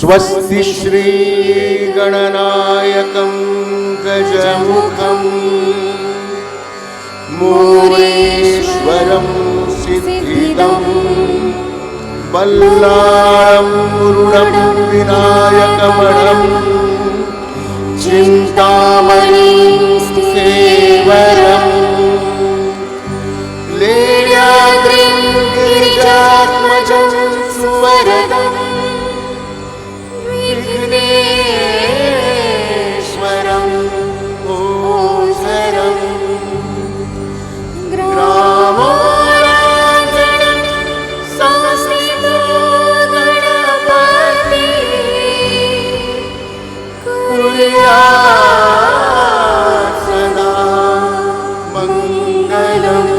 स्वस्ति श्री गणनायकं गजमुखं मूलेश्वरं सिद्धिदं बल्लाळं मुरुडं विनायकमणं चिन्तामणिं सेवरं लेल्याद्रिं गिरिजात्मजं सुवरदं विघ्नेश्वरं ओझरं ग्रामोराञ्जनं संस्थितो गणपति कुर्यात् सदा मङ्गलम्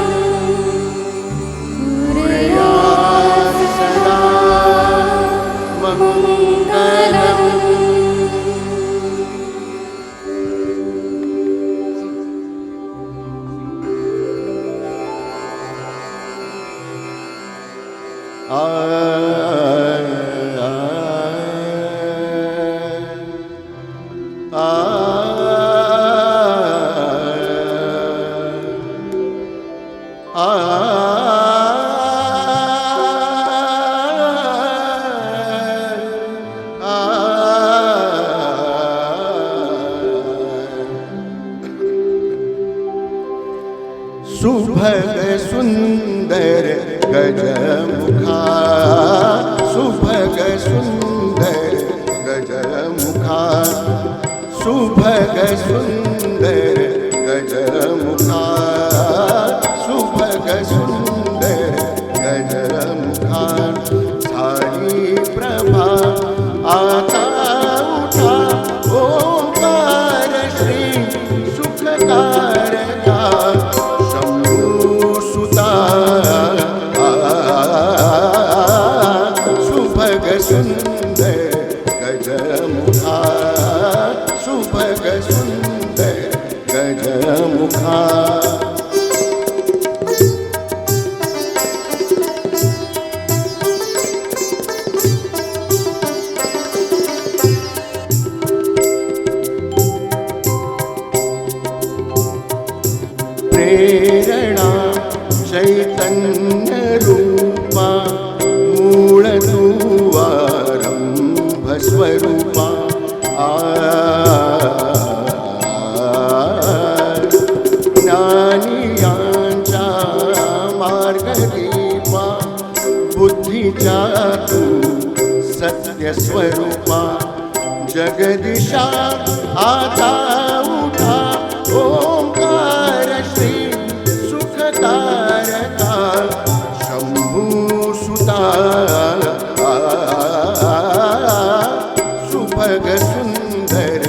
कुर्यात् सदा मङ्गलम्। सुभग सुंदर गजमुखा सुभग सुंदर गजमुखा सुभग सुंदर गजमुखा सुभग सुंदर गजमुखा सारी प्रभा आता उठा ओंकार श्री सुखकारका सुभग सुंदर गजमुखा सुभग सुंदर गजमुखा प्रेरणा चैतन्य रूपा मूलतुवारंभ स्वरूपा ज्ञानियांचा मार्गदीपा बुद्धीचा तू सत्य स्वरूपा जगदिशा आता उठा ओंकार श्री सुखकारका शंभू सुता सुभग सुंदर